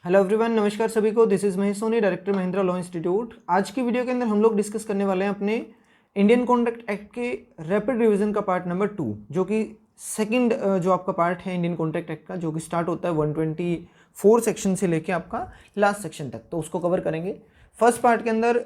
Hello everyone, नमस्कार सभी को। This is Mahesh Soni, director Mahindra law institute. आज की वीडियो के अंदर हम लोग डिस्कस करने वाले हैं अपने इंडियन कॉन्ट्रैक्ट एक्ट के रैपिड रिवीजन का पार्ट नंबर 2, जो कि सेकंड जो आपका पार्ट है इंडियन कॉन्ट्रैक्ट एक्ट का, जो कि स्टार्ट होता है 124 सेक्शन से लेके आपका लास्ट सेक्शन तक, तो उसको कवर करेंगे। फर्स्ट पार्ट के अंदर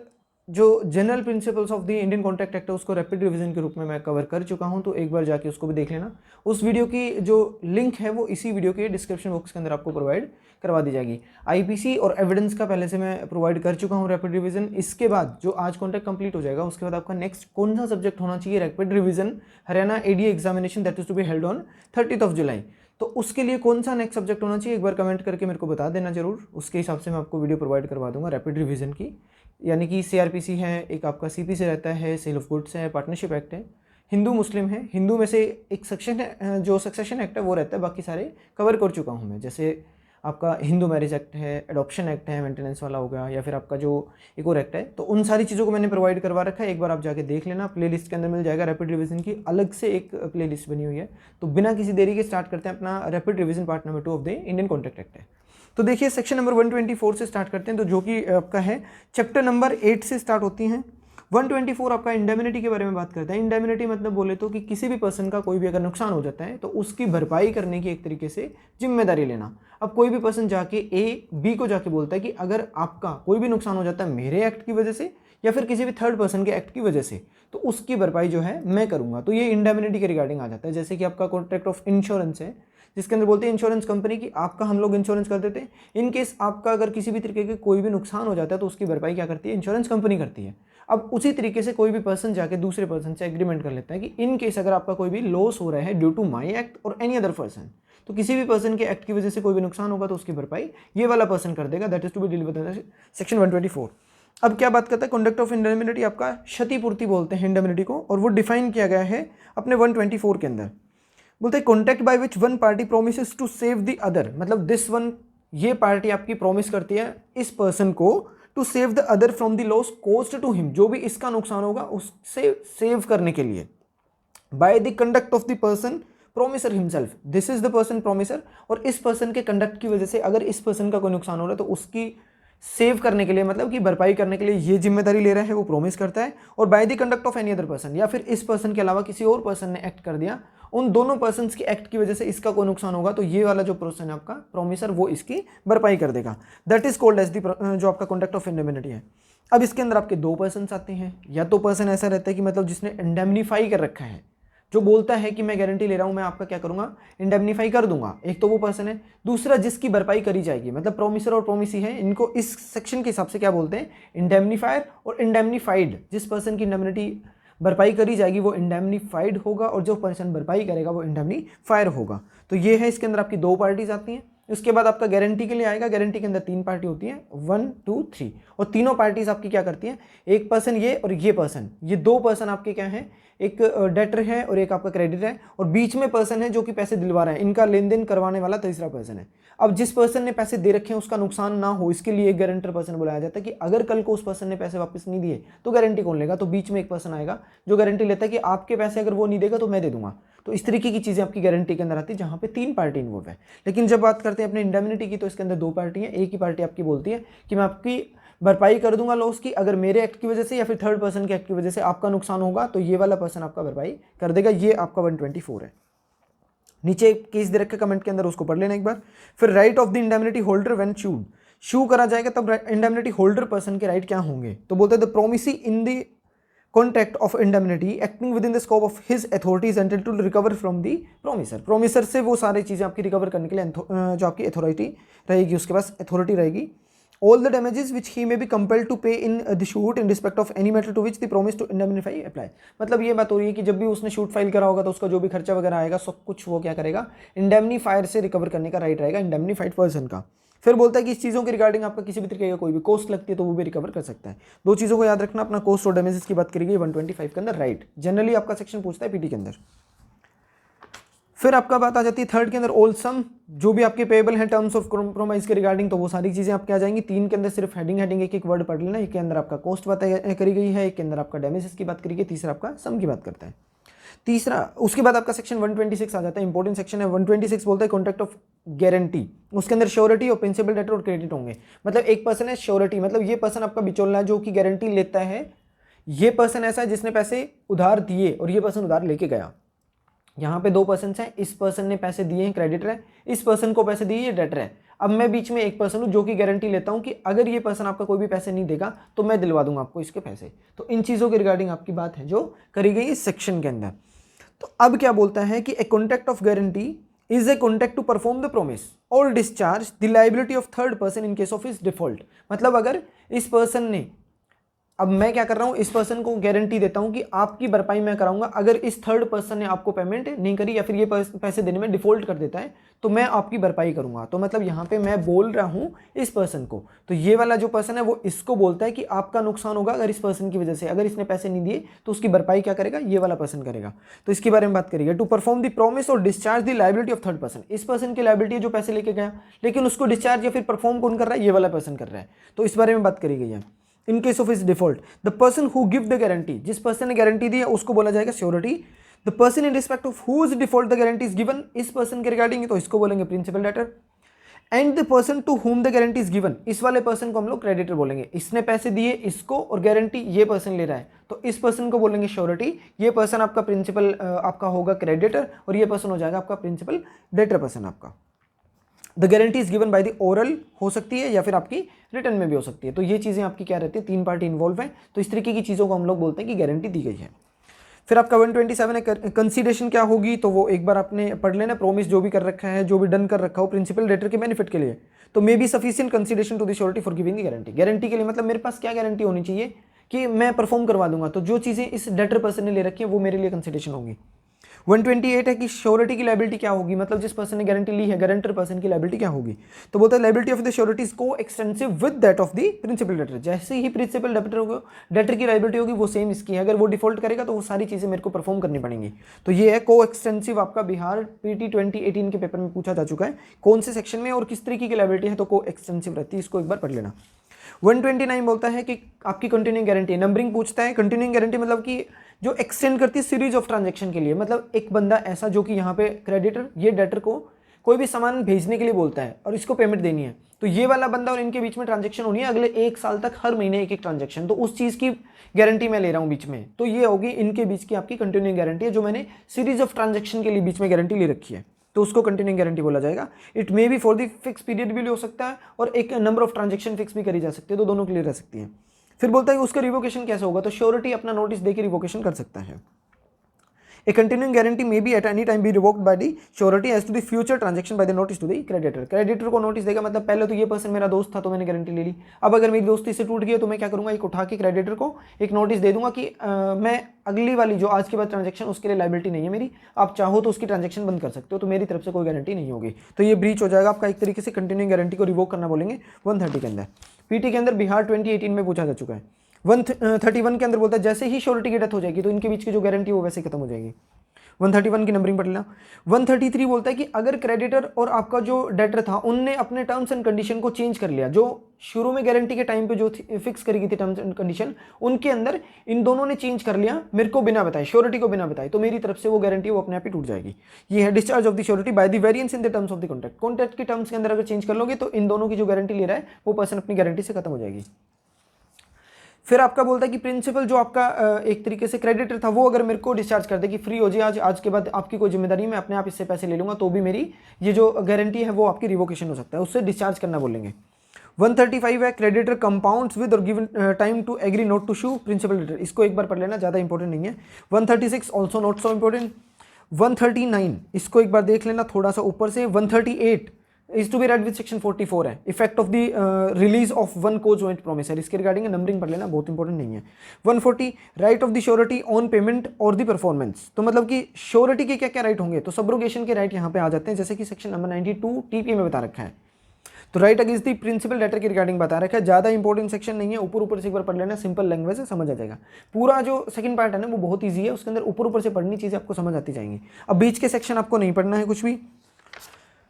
जो general principles of the Indian contract act है उसको रैपिड रिवीजन के रूप में मैं कवर कर चुका हूं, तो एक बार जाके उसको भी देख लेना। उस वीडियो की जो लिंक है वो इसी वीडियो के डिस्क्रिप्शन बॉक्स के अंदर आपको प्रोवाइड करवा दी जाएगी। आईपीसी और एविडेंस का पहले से मैं प्रोवाइड कर चुका हूं रैपिड रिवीजन। इसके बाद जो आज कॉन्ट्रैक्ट कंप्लीट हो जाएगा उसके बाद आपका नेक्स्ट कौन सा सब्जेक्ट होना चाहिए, rapid revision Haryana ADA examination that is to be held on 30 July. तो उसके लिए कौन सा नेक्स्ट सब्जेक्ट होना चाहिए एक बार कमेंट करके मेरे को बता देना जरूर। उसके हिसाब से मैं आपको वीडियो प्रोवाइड करवा दूंगा रैपिड रिवीजन की। यानी कि सीआरपीसी है, एक आपका सीपीसी रहता है, सेल ऑफ गुड्स है, पार्टनरशिप एक्ट है, हिंदू मुस्लिम है। हिंदू में से एक सेक्शन है जो सक्सेशन एक्ट है वो रहता है, बाकी सारे कवर कर चुका हूँ मैं। जैसे आपका हिंदू मैरिज एक्ट है, एडॉप्शन एक्ट है, मेंटेनेंस वाला हो गया, या फिर आपका जो एक और एक्ट है, तो उन सारी चीज़ों को मैंने प्रोवाइड करवा रखा है। एक बार आप जाके देख लेना, प्लेलिस्ट के अंदर मिल जाएगा। रैपिड रिवीजन की अलग से एक प्लेलिस्ट बनी हुई है। तो बिना किसी देरी के स्टार्ट करते हैं अपना rapid revision part number 2 of the Indian contract act है। तो देखिए सेक्शन नंबर 124 से स्टार्ट करते हैं, तो जो कि आपका है चैप्टर नंबर 8 से स्टार्ट होती हैं। 124 आपका इंडेमिनिटी के बारे में बात करता है। इंडेमिनिटी मतलब बोले तो कि किसी भी पर्सन का कोई भी अगर नुकसान हो जाता है तो उसकी भरपाई करने की एक तरीके से जिम्मेदारी लेना। अब कोई भी पर्सन जाके ए बी को जाके बोलता है कि अगर आपका कोई भी नुकसान हो जाता है मेरे एक्ट की वजह से या फिर किसी भी थर्ड पर्सन के एक्ट की वजह से, तो उसकी भरपाई जो है मैं करूंगा। तो ये इंडेमिनिटी के रिगार्डिंग आ जाता है। जैसे कि आपका कॉन्ट्रैक्ट ऑफ इंश्योरेंस है, जिसके अंदर बोलते हैं इंश्योरेंस कंपनी की आपका हम लोग इंश्योरेंस कर देते हैं। इन केस आपका अगर किसी भी तरीके के कोई भी नुकसान हो जाता है तो उसकी भरपाई क्या करती है, इंश्योरेंस कंपनी करती है। अब उसी तरीके से कोई भी पर्सन जाके दूसरे पर्सन से एग्रीमेंट कर लेता है कि इन केस अगर आपका कोई भी लॉस हो रहा है ड्यू टू माई एक्ट और एनी अदर पर्सन, तो किसी भी पर्सन के एक्ट की वजह से कोई भी नुकसान होगा तो उसकी भरपाई ये वाला पर्सन कर देगा। That is to be deal with section 124। अब क्या बात करता है कॉन्डक्ट ऑफ इंडेमिनिटी, आपका क्षतिपूर्ति बोलते हैं इंडेमिनिटी को, और वो डिफाइन किया गया है अपने 124 के अंदर। बोलते हैं contract by which one party promises to save the other, मतलब दिस वन, ये पार्टी आपकी प्रॉमिस करती है इस पर्सन को to save the other from the loss caused to him, जो भी इसका नुकसान होगा उससे सेव करने के लिए, by the conduct of the person promisor himself, this is the person promisor, और इस पर्सन के कंडक्ट की वजह से अगर इस पर्सन का कोई नुकसान हो रहा है तो उसकी सेव करने के लिए, मतलब कि भरपाई करने के लिए ये जिम्मेदारी ले रहा है, वो प्रॉमिस करता है। और by the conduct of any other person, या फिर इस पर्सन के अलावा किसी और पर्सन ने एक्ट कर दिया, उन दोनों पर्सन्स के एक्ट की वजह से इसका कोई नुकसान होगा तो ये वाला जो पर्सन है आपका प्रोमिसर वो इसकी भरपाई कर देगा। That is called as the जो आपका कॉन्ट्रैक्ट ऑफ इंडेमिनिटी है। अब इसके अंदर आपके दो पर्सन आते हैं। या तो पर्सन ऐसा रहता है कि मतलब जिसने इंडेमनीफाई कर रखा है, जो बोलता है कि मैं गारंटी ले रहा हूं, मैं आपका क्या करूंगा, इंडेमनीफाई कर दूंगा, एक तो वो पर्सन है। दूसरा जिसकी भरपाई करी जाएगी, मतलब प्रोमिसर और प्रोमिसी है, इनको इस सेक्शन के हिसाब से क्या बोलते हैं, इंडेमनीफायर और इंडेमनीफाइड। जिस पर्सन की इंडेमनिटी भरपाई करी जाएगी वो इंडेमनीफाइड होगा, और जो पर्सन भरपाई करेगा वो इंडेमनीफायर होगा। तो ये है, इसके अंदर आपकी दो पार्टीज आती हैं। उसके बाद आपका गारंटी के लिए आएगा। गारंटी के अंदर तीन पार्टी होती है, 1 2 3, और तीनों पार्टीज आपकी क्या करती हैं, एक पर्सन ये और ये पर्सन, ये दो पर्सन आपके क्या हैं, एक डेटर है और एक आपका क्रेडिटर है, और बीच में पर्सन है जो कि पैसे दिलवा रहा है, इनका लेन देन करवाने वाला तीसरा पर्सन है। अब जिस पर्सन ने पैसे दे रखे हैं उसका नुकसान ना हो, इसके लिए एक गारंटर पर्सन बुलाया जाता है कि अगर कल को उस पर्सन ने पैसे वापस नहीं दिए तो गारंटी कौन लेगा, तो बीच में एक पर्सन आएगा जो गारंटी लेता है कि आपके पैसे अगर वो नहीं देगा तो मैं दे दूंगा। तो इस तरीके की चीजें आपकी गारंटी के अंदर आती है जहां पे तीन पार्टी इन्वॉल्व है। लेकिन जब बात करते हैं अपने इंडेमनिटी की तो इसके अंदर दो पार्टी है। एक ही पार्टी आपकी बोलती है कि मैं आपकी भरपाई कर दूंगा लॉस की, अगर मेरे एक्ट की वजह से या फिर थर्ड पर्सन के एक्ट की वजह से आपका नुकसान होगा तो ये वाला पर्सन आपका भरपाई कर देगा। ये आपका 124 है। नीचे केस दे रखे कमेंट के अंदर, उसको पढ़ लेना एक बार। फिर right of the indemnity holder when sued, sue करा जाएगा तब इंडेमनिटी होल्डर पर्सन के राइट क्या होंगे, तो बोलते हैं the promisee in the contract of indemnity acting within the scope of his authorities entitled to recover from the promisor, promisor से वो सारी चीजें आपकी रिकवर करने के लिए जो आपकी अथॉरिटी रहेगी, उसके पास अथॉरिटी रहेगी। All the damages which he may be compelled to pay in the suit in respect of any matter to which the promise to indemnify apply, मतलब ये बात हो रही है कि जब भी उसने शूट फाइल करा होगा तो उसका जो भी खर्चा वगैरह आएगा सब कुछ वो क्या करेगा, इंडेमनीफायर से रिकवर करने का राइट रहेगा इंडेमनीफाइड पर्सन का। फिर बोलता है कि इस चीज़ों के रिगार्डिंग आपका किसी भी तरीके का कोई भी कॉस्ट लगती है तो वो भी रिकवर कर सकता है। दो चीज़ों को याद रखना, अपना कॉस्ट और डैमेजेस की बात करेंगे 125 के अंदर, राइट जनरली आपका सेक्शन पूछता है पीटी के अंदर। फिर आपका बात आ जाती है थर्ड के अंदर, ऑल सम, जो भी आपके पेबल हैं टर्म्स ऑफ कॉम्प्रोमाइज के रिगार्डिंग, तो वो सारी चीजें आपके आ जाएंगी। तीन के अंदर सिर्फ हेडिंग एक एक वर्ड पढ़ लेना। एक के अंदर आपका कॉस्ट बात करी गई है, एक के अंदर आपका डैमेजेस की बात करी गई, तीसरा आपका सम की बात करता है। तीसरा, उसके बाद आपका सेक्शन 126 आ जाता है, इंपॉर्टेंट सेक्शन है। 126 बोलता है कॉन्ट्रैक्ट ऑफ गारंटी। उसके अंदर श्योरिटी और प्रिंसिपल डेटर और क्रेडिट होंगे। मतलब एक पर्सन है श्योरिटी, मतलब ये पर्सन आपका बिचौला है जो कि गारंटी लेता है। ये पर्सन ऐसा है जिसने पैसे उधार दिए और ये पर्सन उधार लेके गया। यहाँ पे दो पर्सन हैं, इस पर्सन ने पैसे दिए हैं, क्रेडिटर है, इस पर्सन को पैसे दिए, ये डेटर है। अब मैं बीच में एक पर्सन हूँ जो कि गारंटी लेता हूँ कि अगर ये पर्सन आपका कोई भी पैसे नहीं देगा तो मैं दिलवा दूंगा आपको इसके पैसे। तो इन चीज़ों के रिगार्डिंग आपकी बात है जो करी गई इस सेक्शन के अंदर। तो अब क्या बोलता है कि a contract of guarantee is a contract to perform the promise और discharge the liability of third person in case of his default. मतलब अगर इस पर्सन ने, अब मैं क्या कर रहा हूं, इस पर्सन को गारंटी देता हूं कि आपकी भरपाई मैं कराऊंगा अगर इस थर्ड पर्सन ने आपको पेमेंट नहीं करी या फिर ये पैसे देने में डिफॉल्ट कर देता है तो मैं आपकी भरपाई करूंगा। तो मतलब यहां पे मैं बोल रहा हूं इस पर्सन को, तो ये वाला जो पर्सन है वो इसको बोलता है कि आपका नुकसान होगा अगर इस पर्सन की वजह से, अगर इसने पैसे नहीं दिए तो उसकी भरपाई क्या करेगा, ये वाला पर्सन करेगा। तो इसके बारे में बात करिए। टू परफॉर्म द प्रॉमिस और discharge the liability of third person. इस पर्सन की लायबिलिटी है जो पैसे लेके गया, लेकिन उसको डिस्चार्ज या फिर परफॉर्म कौन कर रहा है, ये वाला पर्सन कर रहा है। तो इस बारे में बात करी गई है। In case of is default the person who give the guarantee, जिस पर्सन ने गारंटी दी है उसको बोला जाएगा surety. The person in respect of whose default the guarantee is given, इस पर्सन के रिगार्डिंग तो इसको बोलेंगे principal debtor. And the person to whom the guarantee is given, इस वाले पर्सन को हम लोग क्रेडिटर बोलेंगे। इसने पैसे दिए इसको और गारंटी ये पर्सन ले रहा है तो इस पर्सन को बोलेंगे श्योरिटी। ये पर्सन आपका प्रिंसिपल आपका होगा क्रेडिटर और ये पर्सन हो जाएगा आपका प्रिंसिपल डेटर पर्सन आपका। The guarantee is given by the oral हो सकती है या फिर आपकी रिटर्न में भी हो सकती है। तो ये चीज़ें आपकी क्या रहती है, तीन पार्टी इन्वॉल्व है, तो इस तरीके की चीज़ों को हम लोग बोलते हैं कि गारंटी दी गई है। फिर आपका 127 है कंसीडरेशन क्या होगी, तो वो एक बार आपने पढ़ लेना। प्रोमिस जो भी कर रखा है, जो भी डन कर रखा हो प्रिंसिपल डेटर के बेनिफिट के लिए, तो may be sufficient consideration to the surety for giving the guarantee. Guarantee के लिए मतलब मेरे पास क्या गारंटी होनी चाहिए कि मैं परफॉर्म करवा दूंगा, तो जो चीज़ें इस डेटर पर्सन ने ले रखी है वो मेरे लिए कंसीडरेशन होगी। 128 है कि श्योरिटी की लायबिलिटी क्या होगी, मतलब जिस पर्सन ने गारंटी ली है गारंटर पर्सन की लायबिलिटी क्या होगी। तो बोलता है liability of the surety is coextensive with that of the principal debtor. जैसे ही प्रिंसिपल डेटर की लायबिलिटी होगी वो सेम इसकी है। अगर वो डिफॉल्ट करेगा तो वो सारी चीज़ें मेरे को परफॉर्म करनी पड़ेंगी। तो ये है को एक्सटेंसिव। आपका बिहार पीटी 2018 के पेपर में पूछा जा चुका है कौन से सेक्शन में और किस तरीके की लायबिलिटी है, तो को एक्सटेंसिव रहती है। इसको एक बार पढ़ लेना। 129 बोलता है कि आपकी कंटिन्यूइंग गारंटी, नंबरिंग पूछता है। कंटिन्यूइंग गारंटी मतलब कि जो एक्सटेंड करती है सीरीज ऑफ ट्रांजैक्शन के लिए। मतलब एक बंदा ऐसा जो कि यहाँ पे क्रेडिटर ये डेटर को कोई भी सामान भेजने के लिए बोलता है और इसको पेमेंट देनी है, तो ये वाला बंदा और इनके बीच में ट्रांजैक्शन होनी है अगले 1 साल तक, हर महीने एक ट्रांजैक्शन। तो उस चीज़ की गारंटी मैं ले रहा हूँ बीच में, तो ये होगी इनके बीच की आपकी कंटिन्यूइंग गारंटी है, जो मैंने सीरीज ऑफ ट्रांजैक्शन के लिए बीच में गारंटी ले रखी है, तो उसको कंटिन्यूइंग गारंटी बोला जाएगा। It may be for the fix period भी हो सकता है और एक नंबर ऑफ ट्रांजैक्शन फिक्स भी करी जा सकती है, तो दोनों क्लियर रह सकती है। फिर बोलता है उसका रिवोकेशन कैसे होगा, तो श्योरिटी अपना नोटिस देकर रिवोकेशन कर सकता है। A continuing guarantee may be at any time be revoked by the surety as to the future transaction by the notice to the creditor। Creditor को नोटिस देगा, मतलब पहले तो ये पर्सन मेरा दोस्त था तो मैंने गारंटी ले ली, अब अगर मेरी दोस्ती से टूट गई तो मैं क्या करूंगा, एक उठा के क्रेडिटर को एक नोटिस दे दूंगा कि मैं अगली वाली जो आज के बाद ट्रांजैक्शन उसके लिए लायबिलिटी नहीं है मेरी, आप चाहो तो उसकी ट्रांजैक्शन बंद कर सकते हो, तो मेरी तरफ से कोई गारंटी नहीं होगी। तो ये ब्रीच हो जाएगा आपका, एक तरीके से कंटिन्यूइंग गारंटी को रिवोक करना बोलेंगे 130 के अंदर। पीटी के अंदर बिहार 2018 में पूछा जा चुका है। 131 के अंदर बोलता है जैसे ही श्योरिटी की डेथ हो जाएगी तो इनके बीच की जो गारंटी वो वैसे खत्म हो जाएगी। 131 की नंबरिंग पढ़ लेना। 133 बोलता है कि अगर क्रेडिटर और आपका जो डेटर था उनने अपने टर्म्स एंड कंडीशन को चेंज कर लिया, जो शुरू में गारंटी के टाइम पे जो फिक्स करी गई थी टर्म्स एंड कंडीशन, उनके अंदर इन दोनों ने चेंज कर लिया मेरे को बिना बताए, श्योरिटी को बिना बताए, तो मेरी तरफ से वो गारंटी वो अपने आप ही टूट जाएगी। ये है discharge of the surety by the variance in the terms of the contract. Contract के टर्म्स के अंदर अगर चेंज कर लोगे तो इन दोनों की जो गारंटी ले रहा है वो पर्सन अपनी गारंटी से खत्म हो जाएगी। फिर आपका बोलता है कि प्रिंसिपल जो आपका एक तरीके से क्रेडिटर था वो अगर मेरे को डिस्चार्ज कर दे कि फ्री हो जाए आज के बाद आपकी कोई जिम्मेदारी, मैं अपने आप इससे पैसे ले लूंगा, तो भी मेरी ये जो गारंटी है वो आपकी रिवोकेशन हो सकता है, उससे डिस्चार्ज करना बोलेंगे। 135 है क्रेडिटर कंपाउंड्स विद और given time to agree not to sue principal debtor. इसको एक बार पढ़ लेना, ज़्यादा इंपॉर्टेंट नहीं है। 136 ऑल्सो नॉट सो इंपॉर्टेंट। 139 इसको एक बार देख लेना थोड़ा सा ऊपर से। 138 is to be read with section 44 है, effect of the release of one को जॉइंट प्रोमिस है, इसके रिगार्डिंग नंबरिंग पढ़ लेना, बहुत इंपॉर्टेंट नहीं है। 140 right of the surety on payment और द परफॉर्मेंस, तो मतलब कि श्योरिटी के क्या क्या राइट होंगे, तो सब्रोगेशन के राइट यहाँ पे आ जाते हैं, जैसे कि सेक्शन नंबर 92 टीपीए में बता रखा है। तो right against the principal debtor के रिगार्डिंग बता रखा है, ज़्यादा इंपॉर्टेंट सेक्शन नहीं है, ऊपर से एक बार पढ़ लेना, सिंपल लैंग्वेज है, समझ आ जाएगा। पूरा जो सेकंड पार्ट है ना वो बहुत ईजी है, उसके अंदर ऊपर से पढ़नी चीज़ें आपको समझ आती जाएंगी। अब बीच के सेक्शन आपको नहीं पढ़ना है कुछ भी।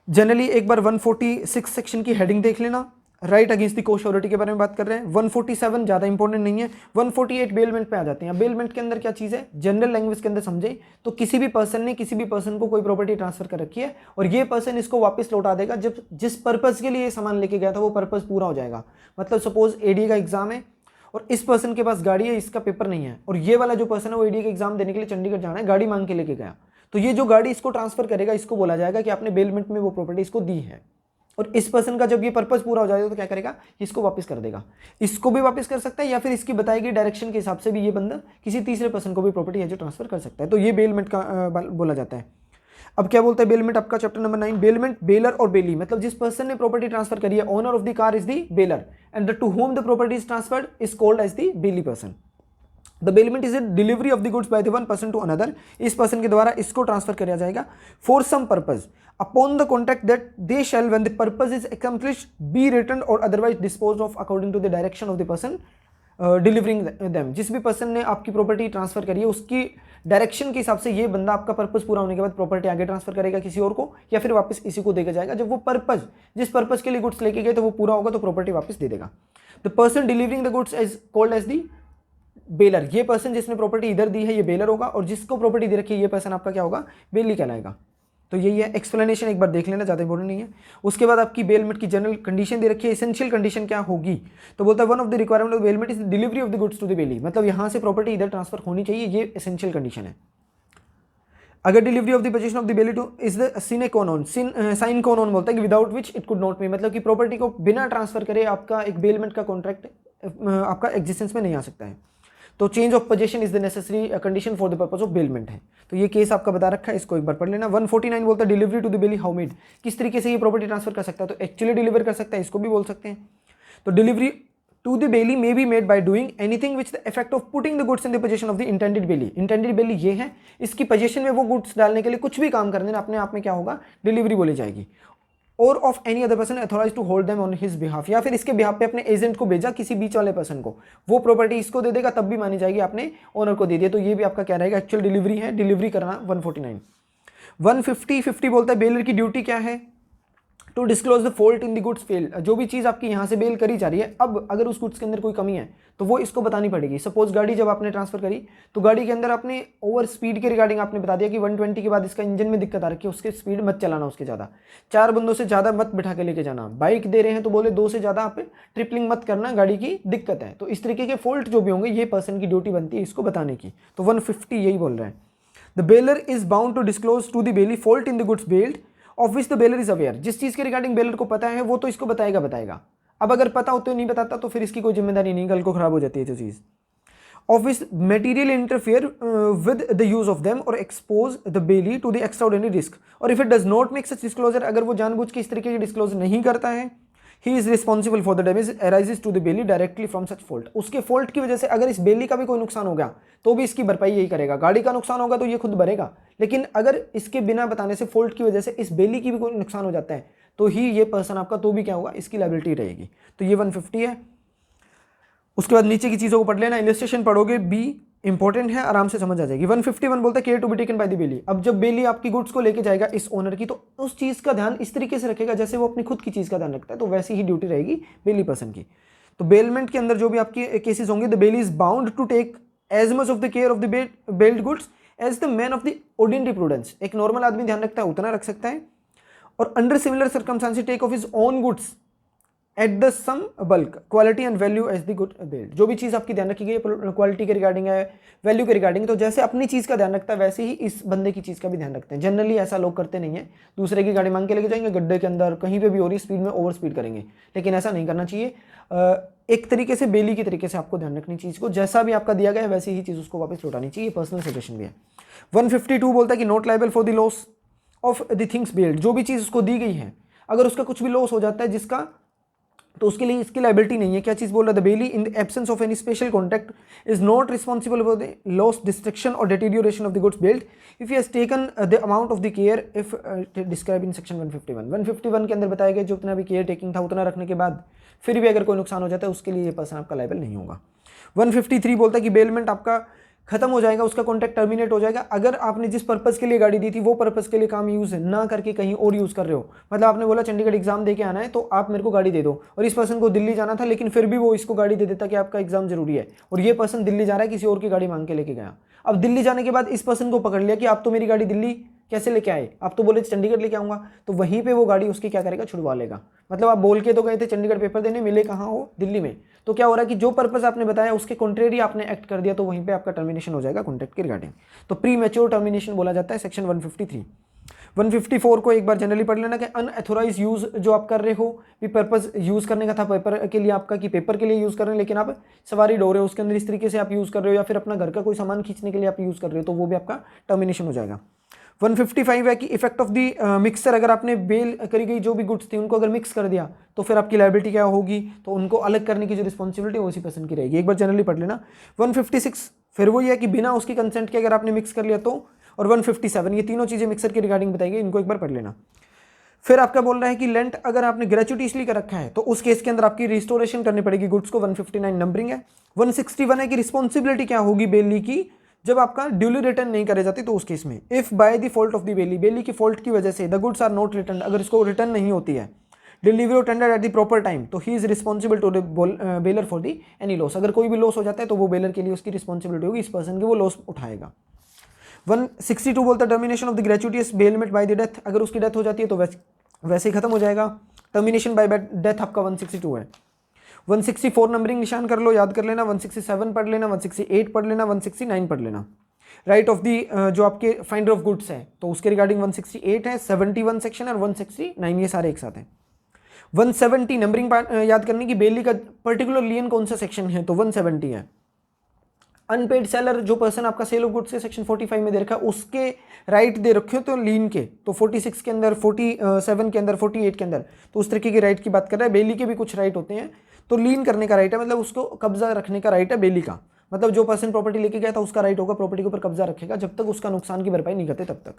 जनरली एक बार 146 सेक्शन की हेडिंग देख लेना, राइट अगेंस्ट द कोश्योरिटी के बारे में बात कर रहे हैं। 147 ज़्यादा इंपॉर्टेंट नहीं है। 148 बेलमेंट पे आ जाते हैं। बेलमेंट के अंदर क्या चीज़ है, जनरल लैंग्वेज के अंदर समझे तो किसी भी पर्सन ने किसी भी पर्सन को कोई प्रॉपर्टी ट्रांसफर कर रखी है और ये पर्सन इसको वापस लौटा देगा जब जिस पर्पज़ के लिए ये सामान लेके गया था वो पर्पज़ पूरा हो जाएगा। मतलब सपोज एडीए का एग्जाम है और इस पर्सन के पास गाड़ी है, इसका पेपर नहीं है, और ये वाला जो पर्सन है वो एडीए का एग्जाम देने के लिए चंडीगढ़ जाना है, गाड़ी मांग के लेके गया, तो ये जो गाड़ी इसको ट्रांसफर करेगा इसको बोला जाएगा कि आपने बेलमेंट में वो प्रॉपर्टी इसको दी है। और इस पर्सन का जब ये पर्पस पूरा हो जाएगा तो क्या करेगा, इसको वापस कर देगा। इसको भी वापस कर सकता है या फिर इसकी बताई गई डायरेक्शन के हिसाब से भी ये बंदा किसी तीसरे पर्सन को भी प्रॉपर्टी है जो ट्रांसफर कर सकता है। तो ये बेलमेंट का बोला जाता है। अब क्या बोलता है बेलमेंट आपका चैप्टर नंबर 9, बेलमेंट बेलर और बेली, मतलब जिस पर्सन ने प्रॉपर्टी ट्रांसफर करी है, owner of the car is the bailor and to whom the property is transferred is called as the bailee person. The bailment is a delivery of the goods by the one person to another, इस person के द्वारा इसको transfer किया जाएगा for some purpose upon the contract that they shall when the purpose is accomplished be return और otherwise disposed of according to the direction of the person delivering them. जिस भी person ने आपकी प्रॉपर्टी ट्रांसफर करी है उसकी direction के हिसाब से ये बंदा आपका पर्पस पूरा होने के बाद प्रॉपर्टी आगे ट्रांसफर करेगा किसी और को या फिर वापस इसी को देकर जाएगा। जब वो पर्पस जिस पर्पस के लिए गुड्स लेके गए तो वो पूरा होगा तो प्रॉपर्टी वापस दे देगा। The person delivering the goods is called as the bailor, ये पर्सन जिसने प्रॉपर्टी इधर दी है ये बेलर होगा और जिसको प्रॉपर्टी दे रखी है ये पर्सन आपका क्या होगा, बेली कहलाएगा। तो यही है एक्सप्लेनेशन, एक बार देख लेना, ज़्यादा इंपॉर्टेंट नहीं है। उसके बाद आपकी बेलमेंट की जनरल कंडीशन दे रखी है, एसेंशियल कंडीशन क्या होगी, तो बोलता है one of the requirement of bailment is delivery of the goods to the bailee, मतलब यहाँ से प्रॉपर्टी इधर ट्रांसफर होनी चाहिए, ये एसेंशियल कंडीशन है। अगर delivery of the possession of the bailee to is the sine qua non, sine qua non बोलता है कि without which it could not be, मतलब कि प्रॉपर्टी को बिना ट्रांसफर करे आपका एक बेलमेंट का कॉन्ट्रैक्ट आपका एग्जिस्टेंस में नहीं आ सकता है। तो change of position is the necessary condition for the purpose of bailment है। तो ये केस आपका बता रखा है, इसको एक बार पढ़ लेना। 149 बोलता है delivery to the bailee how made, किस तरीके से ये प्रॉपर्टी ट्रांसफर कर सकता है, तो एक्चुअली डिलीवर कर सकता है, इसको भी बोल सकते हैं। तो delivery to the bailee may be made by doing anything which the effect of putting the goods in the possession of the intended bailee. Intended bailee ये है, इसकी पोजीशन में वो गुड्स डालने के लिए कुछ भी काम कर देना अपने आप में क्या होगा, डिलीवरी बोली जाएगी। और of any other person authorise to hold them on his behalf, या फिर इसके बिहाफ पे अपने एजेंट को भेजा किसी बीच वाले पर्सन को, वो प्रॉपर्टी इसको दे देगा तब भी मानी जाएगी आपने ओनर को दे दिया। तो ये भी आपका क्या रहेगा, एक्चुअल डिलीवरी है, डिलीवरी करना 149। 150 बोलता है बेलर की ड्यूटी क्या है, to disclose the fault in the goods fail, जो भी चीज़ आपकी यहाँ से बेल करी जा रही है, अब अगर उस गुड्स के अंदर कोई कमी है तो वो इसको बतानी पड़ेगी। सपोज गाड़ी जब आपने ट्रांसफर करी तो गाड़ी के अंदर आपने ओवर स्पीड के रिगार्डिंग आपने बता दिया कि 120 के बाद इसका इंजन में दिक्कत आ रखी है, उसके स्पीड मत चलाना, उसके ज़्यादा 4 बंदों से ज़्यादा मत बिठा के लेके जाना, बाइक दे रहे हैं तो बोले 2 से ज़्यादा आप ट्रिपलिंग मत करना, गाड़ी की दिक्कत है। तो इस तरीके के फॉल्ट जो भी होंगे ये पर्सन की ड्यूटी बनती है इसको बताने की। तो 150 यही बोल रहा है, the bailor is bound to disclose to the bailee fault in the goods bailed of which the bailor is aware, जिस चीज़ के रिगार्डिंग बेलर को पता है वो तो इसको बताएगा। अब अगर पता हो तो नहीं बताता तो फिर इसकी कोई जिम्मेदारी नहीं, कल को खराब हो जाती है जो चीज़। Of which material interfere with the use of them और expose the bailee to the extraordinary risk, और if it does not make such disclosure, अगर वो जानबूझ के इस तरीके की डिस्क्लोजर नहीं करता है, he is responsible for the damage arises to the bailee directly from such fault, उसके फॉल्ट की वजह से अगर इस बेली का भी कोई नुकसान हो गया तो भी इसकी भरपाई यही करेगा। गाड़ी का नुकसान होगा तो ये खुद भरेगा, लेकिन अगर इसके बिना बताने से फॉल्ट की वजह से इस बेली की भी कोई नुकसान हो जाता है तो ही ये पर्सन आपका, तो भी क्या होगा, इसकी लायबिलिटी रहेगी। तो ये 150 है। उसके बाद नीचे की चीज़ों को पढ़ लेना, इलस्ट्रेशन पढ़ोगे, बी इंपॉर्टेंट है, आराम से समझ आ जाएगी। 151 बोलता है care to be taken by the bailee, अब जब बेली आपकी गुड्स को लेके जाएगा इस ओनर की तो उस चीज़ का ध्यान इस तरीके से रखेगा जैसे वो अपनी खुद की चीज़ का ध्यान रखता है, तो वैसी ही ड्यूटी रहेगी बेली पर्सन की। तो बेलमेंट के अंदर जो भी आपकी केसेस होंगे, the bailee is bound to take as much of the care of the bailed goods as the man of the ordinary prudence, एक नॉर्मल आदमी ध्यान रखता है उतना रख सकता है, और under similar circumstances take of his own goods at the same bulk quality and value as the good bailed, जो भी चीज़ आपकी ध्यान रखी गई है क्वालिटी के रिगार्डिंग है, वैल्यू के रिगार्डिंग, तो जैसे अपनी चीज़ का ध्यान रखता है वैसे ही इस बंदे की चीज़ का भी ध्यान रखते हैं। जनरली ऐसा लोग करते नहीं है, दूसरे की गाड़ी मांग के लेके जाएंगे, गड्ढे के अंदर कहीं पे भी हो रही स्पीड में ओवर स्पीड करेंगे, लेकिन ऐसा नहीं करना चाहिए। एक तरीके से बेली की तरीके से आपको ध्यान रखनी चीज़ को, जैसा भी आपका दिया गया है वैसी ही चीज़ उसको वापस लौटानी चाहिए, पर्सनल सजेशन भी है। 152 बोलता है कि not liable for the loss of the things bailed, जो भी चीज़ उसको दी गई है अगर उसका कुछ भी लॉस हो जाता है जिसका, तो उसके लिए इसकी लायबिलिटी नहीं है। क्या चीज़ बोल रहा है, the bailee in the absence of any special contract is not responsible for the loss, destruction और deterioration of the goods bailed if he has taken the amount of the care if describe in section 151। 151 के अंदर बताया गया जो उतना भी care taking था उतना रखने के बाद फिर भी अगर कोई नुकसान हो जाता है उसके लिए ये पर्सन आपका लायबल नहीं होगा। 153 बोलता है कि बेलमेंट आपका खत्म हो जाएगा, उसका कॉन्ट्रैक्ट टर्मिनेट हो जाएगा। अगर आपने जिस पर्पज़ के लिए गाड़ी दी थी वो पर्पज़ के लिए काम यूज़ ना करके कहीं और यूज़ कर रहे हो, मतलब आपने बोला चंडीगढ़ एग्जाम दे के आना है तो आप मेरे को गाड़ी दे दो, और इस पर्सन को दिल्ली जाना था लेकिन फिर भी वो इसको गाड़ी दे देता कि आपका एग्जाम जरूरी है, और ये पर्सन दिल्ली जा रहा है, किसी और की गाड़ी मांग के लेके गया। अब दिल्ली जाने के बाद इस पर्सन को पकड़ लिया कि आप तो मेरी गाड़ी दिल्ली कैसे लेके आए, आप तो बोले चंडीगढ़ लेके आऊँगा, तो वहीं पे वो गाड़ी उसकी क्या करेगा, छुड़वा लेगा। मतलब आप बोल के तो गए थे चंडीगढ़ पेपर देने, मिले कहाँ हो, दिल्ली में, तो क्या हो रहा है कि जो पर्पस आपने बताया उसके कॉन्ट्रेरी आपने एक्ट कर दिया, तो वहीं पे आपका टर्मिनेशन हो जाएगा कॉन्ट्रैक्ट के रिगार्डिंग। तो प्री मैच्योर टर्मिनेशन बोला जाता है सेक्शन 153। 154 को एक बार जनरली पढ़ लेना कि अनऑथोराइज यूज जो आप कर रहे हो, भी पर्पस यूज करने का था पेपर के लिए आपका, कि पेपर के लिए यूज कर रहे हैं लेकिन आप सवारी ढो रहे हो, उसके अंदर इस तरीके से आप यूज कर रहे हो, या फिर अपना घर का कोई सामान खींचने के लिए आप यूज कर रहे हो, तो वो भी आपका टर्मिनेशन हो जाएगा। 155 है कि इफेक्ट ऑफ दी मिक्सर, अगर आपने बेल करी गई जो भी गुड्स थी उनको अगर मिक्स कर दिया तो फिर आपकी लायबिलिटी क्या होगी, तो उनको अलग करने की जो रिस्पॉन्सिबिलिटी उसी पर्सन की रहेगी। एक बार जनरली पढ़ लेना। 156 फिर वही है कि बिना उसकी कंसेंट के अगर आपने मिक्स कर लिया तो, और 157 ये तीनों चीज़ें मिक्सर के रिगार्डिंग बताई गई, इनको एक बार पढ़ लेना। फिर आपका बोल रहा है कि लेंट अगर आपने ग्रेचुइटीसली कर रखा है तो उस केस के अंदर आपकी रिस्टोरेशन करनी पड़ेगी गुड्स को, 159 नंबरिंग है। 161 है कि रिस्पॉन्सिबिलिटी क्या होगी बेली की जब आपका ड्यूली रिटर्न नहीं करे जाती, तो उस केस में if by the fault of the bailee, bailee की फॉल्ट की वजह से the goods are not return, अगर इसको रिटर्न नहीं होती है, delivery tender at the proper time, तो he is responsible to bailor for the any loss. अगर कोई भी लॉस हो जाता है तो वो बेलर के लिए उसकी रिस्पॉन्सिबिलिटी होगी, इस पर्सन की वो लॉस उठाएगा। 162 बोलता है termination of the gratuitous bailment by the death, अगर उसकी डेथ हो जाती है तो वैसे ही खत्म हो जाएगा। टर्मिनेशन बाय डेथ आपका 162 है। 164 नंबरिंग निशान कर लो, याद कर लेना। 167 पढ़ लेना, 168 पढ़ लेना, 169 पढ़ लेना। राइट ऑफ दी जो आपके फाइंडर ऑफ गुड्स है तो उसके रिगार्डिंग 168 है, 71 सेक्शन और 169 ये सारे एक साथ हैं। 170 नंबरिंग याद करने की, बेली का पर्टिकुलर लियन कौन सा सेक्शन है, तो 170 है। अनपेड सेलर जो पर्सन आपका सेल ऑफ गुड्स के सेक्शन 45 में दे रखा है उसके राइट दे रखे हो तो लीन के, तो 46 के अंदर, 47 के अंदर, 48 के अंदर, तो उस तरीके के राइट की बात कर रहा है। बेली के भी कुछ राइट होते हैं, तो लीन करने का राइट है, मतलब उसको कब्जा रखने का राइट है बेली का, मतलब जो पर्सन प्रॉपर्टी लेके गया था उसका राइट होगा प्रॉपर्टी के ऊपर कब्जा रखेगा जब तक उसका नुकसान की भरपाई नहीं करते तब तक।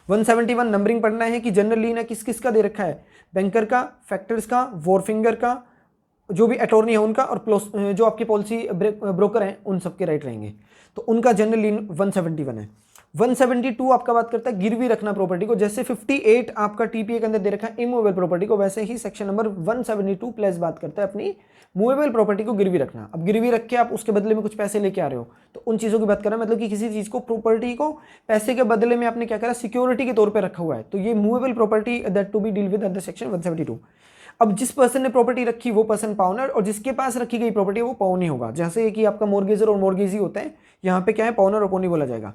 171 नंबरिंग पढ़ना है कि जनरल लीन है किस किस का दे रखा है, बैंकर का, फैक्टर्स का, वॉरफिंगर का, जो भी अटॉर्नी है उनका, और जो आपके पॉलिसी ब्रोकर हैं उन सबके राइट रहेंगे, तो उनका जनरल लीन 171 है। 172 आपका बात करता है गिरवी रखना प्रॉपर्टी को, जैसे 58 आपका टीपीए के अंदर दे रखा है इमूवेबल प्रॉपर्टी को, वैसे ही सेक्शन नंबर 172 प्लस बात करता है अपनी मूवेबल प्रॉपर्टी को गिरवी रखना। अब गिरवी रख के आप उसके बदले में कुछ पैसे लेके आ रहे हो, तो उन चीज़ों की बात कर रहा है, मतलब कि किसी चीज़ को, प्रॉपर्टी को पैसे के बदले में आपने क्या करा, सिक्योरिटी के तौर पर रखा हुआ है, तो ये movable property that to be deal with under section 172। अब जिस पर्सन ने प्रॉपर्टी रखी वो पर्सन पाउनर, और जिसके पास रखी गई प्रॉपर्टी वो पाउनी होगा, जैसे कि आपका मॉर्गेजर और मॉर्गेजी होता है, यहाँ पे क्या है, पाउनर और पाउनी बोला जाएगा।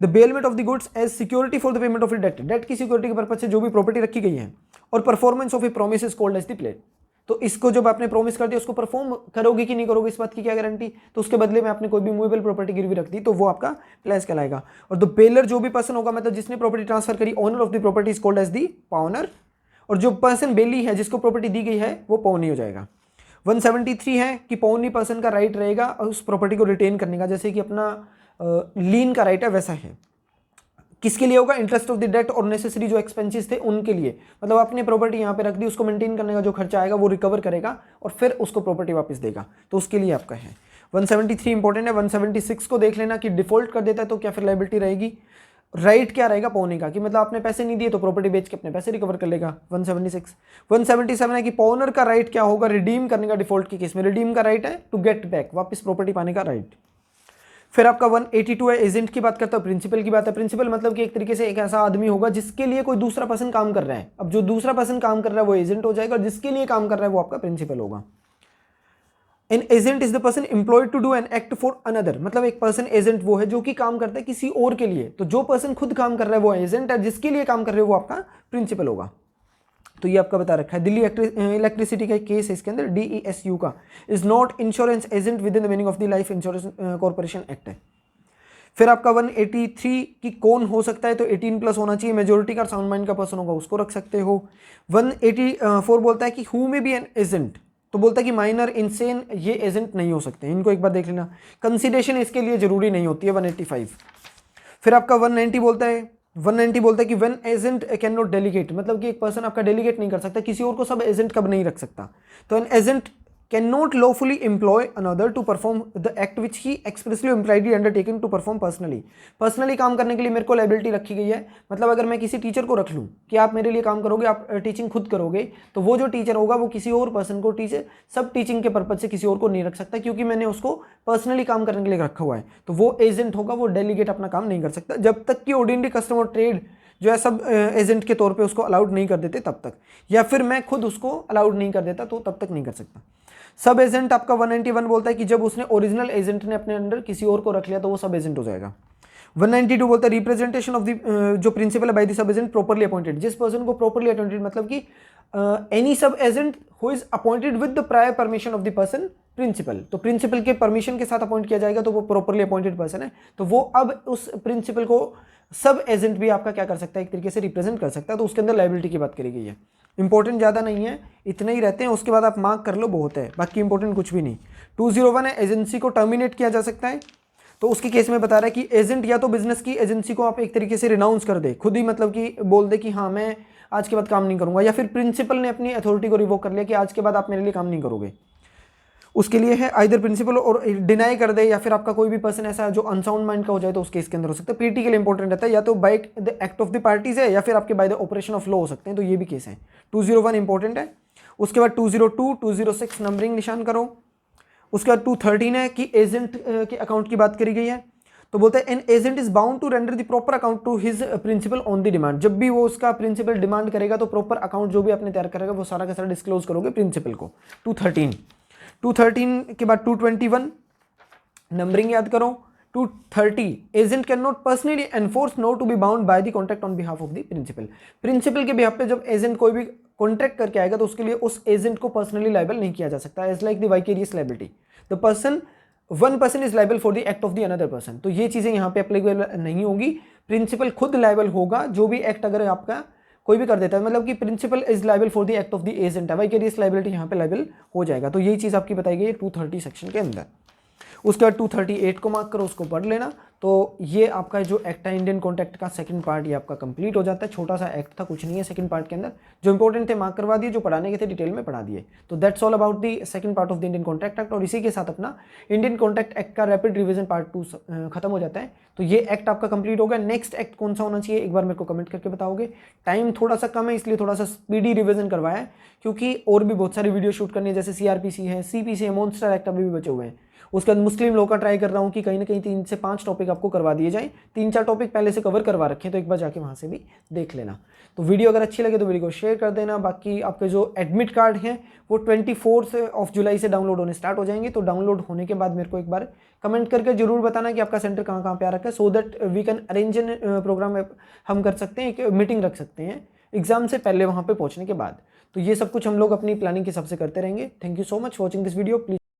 The bailment of the goods as security for the payment of debt, debt की सिक्योरिटी के पर्पज से जो भी प्रॉपर्टी रखी गई है, और performance of a promise is called as the pledge, तो इसको जब आपने प्रॉमिस कर दिया उसको परफॉर्म करोगे कि नहीं करोगे इस बात की क्या गारंटी, तो उसके बदले में आपने कोई भी मूवेबल प्रॉपर्टी गिरवी रख दी तो वो आपका प्लेस कहलाएगा। और द बेलर जो भी पर्सन होगा, मतलब जिसने प्रॉपर्टी ट्रांसफर करी, owner of the property is called as the pawnor, और जो पर्सन बेली है जिसको प्रॉपर्टी दी गई है वो पौनी हो जाएगा। 173 है कि पौनी पर्सन का राइट रहेगा उस प्रॉपर्टी को रिटेन करने का, जैसे कि अपना लीन का राइट है वैसा है। किसके लिए होगा, इंटरेस्ट ऑफ द डेट और नेसेसरी जो एक्सपेंसेस थे उनके लिए, मतलब आपने प्रॉपर्टी यहाँ पे रख दी, उसको मेंटेन करने का जो खर्चा आएगा वो रिकवर करेगा और फिर उसको प्रॉपर्टी वापस देगा, तो उसके लिए आपका है। 173 इंपॉर्टेंट है। 176 को देख लेना कि डिफॉल्ट कर देता है तो क्या फिर लायबिलिटी रहेगी, राइट क्या रहेगा पौने का, कि मतलब आपने पैसे नहीं दिए तो प्रॉपर्टी बेच के अपने पैसे रिकवर कर लेगा। 176 177 है कि पौनर का राइट क्या होगा, रिडीम करने का, डिफॉल्ट के केस में रिडीम का राइट है, टू गेट बैक, वापस प्रॉपर्टी पाने का राइट। फिर आपका 182 है, एजेंट की बात करता है, प्रिंसिपल की बात है। प्रिंसिपल मतलब कि एक तरीके से एक ऐसा आदमी होगा जिसके लिए कोई दूसरा पर्सन काम कर रहा है, अब जो दूसरा पर्सन काम कर रहा है वो एजेंट हो जाएगा, और जिसके लिए काम कर रहा है वो आपका प्रिंसिपल होगा। An agent is the person employed to do an act for another, मतलब एक पर्सन एजेंट वो है जो कि काम करता है किसी और के लिए, तो जो पर्सन खुद काम कर रहा है वो एजेंट है, जिसके लिए काम कर रहे हो वो आपका प्रिंसिपल होगा। तो ये आपका बता रखा है। दिल्ली इलेक्ट्रिसिटी का केस है इसके अंदर, DESU का, is not insurance agent with in the meaning of the life insurance corporation act है। फिर आपका 183 की कौन हो सकता है, तो 18 प्लस होना चाहिए, मेजोरिटी का साउंड माइंड का पर्सन होगा उसको रख सकते हो। 184 बोलता है कि हु में बी एन एजेंट, तो बोलता है कि माइनर, इनसेन ये एजेंट नहीं हो सकते, इनको एक बार देख लेना, कंसिडरेशन इसके लिए जरूरी नहीं होती है। 185 फिर आपका 190 बोलता है कि when agent can not delegate, मतलब कि एक पर्सन आपका डेलीगेट नहीं कर सकता, किसी और को सब एजेंट कब नहीं रख सकता, तो an agent can not lawfully employ another to perform the act which he expressly impliedly undertaking to perform personally काम करने के लिए मेरे को लाइबिलिटी रखी गई है। मतलब अगर मैं किसी टीचर को रख लूँ कि आप मेरे लिए काम करोगे, आप टीचिंग खुद करोगे, तो वो जो टीचर होगा वो किसी और पर्सन को सब टीचिंग के पर्पज से किसी और को नहीं रख सकता, क्योंकि मैंने उसको पर्सनली काम करने के लिए रखा हुआ है। तो वो एजेंट होगा, वो डेलीगेट अपना काम नहीं कर सकता जब तक कि ऑर्डिनरी कस्टमर ट्रेड जो है सब एजेंट के तौर पे उसको अलाउड नहीं कर देते तब तक, या फिर मैं खुद उसको अलाउड नहीं कर देता तो तब तक नहीं कर सकता। सब एजेंट आपका 191 बोलता है कि जब उसने ओरिजिनल एजेंट ने अपने अंडर किसी और को रख लिया तो वो सब एजेंट हो जाएगा। 192 बोलता है रिप्रेजेंटेशन ऑफ द जो प्रिंसिपल है by the sub agent properly appointed, जिस पर्सन को प्रॉपर्ली अपॉइंटेड मतलब कि any sub agent who is appointed with the prior permission of the person principal, तो प्रिंसिपल के परमिशन के साथ अपॉइंट किया जाएगा तो वो प्रॉपर्ली अपॉइंटेड पर्सन है, तो वो अब उस प्रिंसिपल को सब एजेंट भी आपका क्या कर सकता है, एक तरीके से रिप्रेजेंट कर सकता है। तो उसके अंदर लाइबिलिटी की बात करी गई है। इंपॉर्टेंट ज़्यादा नहीं है, इतने ही रहते हैं, उसके बाद आप मार्क कर लो, बहुत है, बाकी इंपॉर्टेंट कुछ भी नहीं। 201 है एजेंसी को टर्मिनेट किया जा सकता है, तो उसके केस में बता रहा है कि एजेंट या तो बिजनेस की एजेंसी को आप एक तरीके से रिनाउंस कर दे, खुद ही मतलब कि बोल दे कि हाँ मैं आज के बाद काम नहीं करूंगा, या फिर प्रिंसिपल ने अपनी अथॉरिटी को रिवोक कर लिया कि आज के बाद आप मेरे लिए काम नहीं करोगे। उसके लिए है आइदर प्रिंसिपल और डिनाई कर दे, या फिर आपका कोई भी पर्सन ऐसा जो अनसाउंड माइंड का हो जाए तो उस केस के अंदर हो सकता है। पीटी के लिए इंपॉर्टेंट रहता है, या तो by the act of the parties है या फिर आपके by the operation of law हो सकते हैं, तो ये भी केस है। 201 इंपॉर्टेंट है। उसके बाद 202 206 नंबरिंग निशान करो। उसके बाद 213 है कि एजेंट के अकाउंट की बात करी गई है, तो बोलता है an agent is bound to render the proper account to his principal on the demand. जब भी वो उसका प्रिंसिपल डिमांड करेगा तो प्रॉपर अकाउंट जो भी आपने तैयार करेगा वो सारा का सारा डिस्क्लोज करोगे प्रिंसिपल को। 213 के बाद 221 नंबरिंग याद करो। 230 agent can not personally enforce nor to be bound by the contract on behalf of the principal. Principal के बिहाफ पे जब एजेंट कोई भी कॉन्ट्रैक्ट करके आएगा तो उसके लिए उस एजेंट को पर्सनली लाइबल नहीं किया जा सकता, as like the vicarious liability the person one person is liable for the act of the another person. तो ये चीजें यहाँ पे अप्लीकेबल नहीं होगी, प्रिंसिपल खुद लाइबल होगा जो भी एक्ट अगर आपका कोई भी कर देता है, मतलब कि principal is liable for the act of the agent है, वाइकेरियस लाइबिलिटी यहाँ पे लाइबल हो जाएगा। तो यही चीज आपकी बताई गई है 230 सेक्शन के अंदर। उसके बाद 238 को मार्क करो, उसको पढ़ लेना। तो ये आपका जो एक्ट है इंडियन कॉन्ट्रैक्ट का सेकंड पार्ट ये आपका कंप्लीट हो जाता है। छोटा सा एक्ट था, कुछ नहीं है सेकंड पार्ट के अंदर, जो इंपॉर्टेंट थे मार्क करवा दिए, जो पढ़ाने के थे डिटेल में पढ़ा दिए। तो that's all about the second part of the Indian contract act. और इसी के साथ अपना इंडियन कॉन्ट्रैक्ट एक्ट का रैपिड रिविजन पार्ट 2 खत्म हो जाता है। तो ये एक्ट आपका कंप्लीट हो गया। नेक्स्ट एक्ट कौन सा होना चाहिए एक बार मेरे को कमेंट करके बताओगे। टाइम थोड़ा सा कम है इसलिए थोड़ा सा स्पीडी रिविजन करवाया है, क्योंकि और भी बहुत सारी वीडियो शूट करनी है, जैसे CRPC है, CPC है, मॉन्स्टर एक्ट अभी भी बचे हुए हैं। उसके बाद मुस्लिम लॉ का ट्राई कर रहा हूँ कि कहीं ना कहीं 3 से 5 टॉपिक आपको करवा दिए जाएं। 3-4 टॉपिक पहले से कवर करवा रखे हैं, तो एक बार जाके वहाँ से भी देख लेना। तो वीडियो अगर अच्छी लगे तो वीडियो को शेयर कर देना। बाकी आपके जो एडमिट कार्ड हैं वो 24 जुलाई से डाउनलोड होने स्टार्ट हो जाएंगे। तो डाउनलोड होने के बाद मेरे को एक बार कमेंट करके जरूर बताना कि आपका सेंटर कहाँ कहाँ पे आ रखा है, so that we can arrange an program. हम कर सकते हैं, एक मीटिंग रख सकते हैं एग्जाम से पहले वहाँ पे पहुँचने के बाद। तो ये सब कुछ हम लोग अपनी प्लानिंग के हिसाब से करते रहेंगे। Thank you so much for watching this video. Please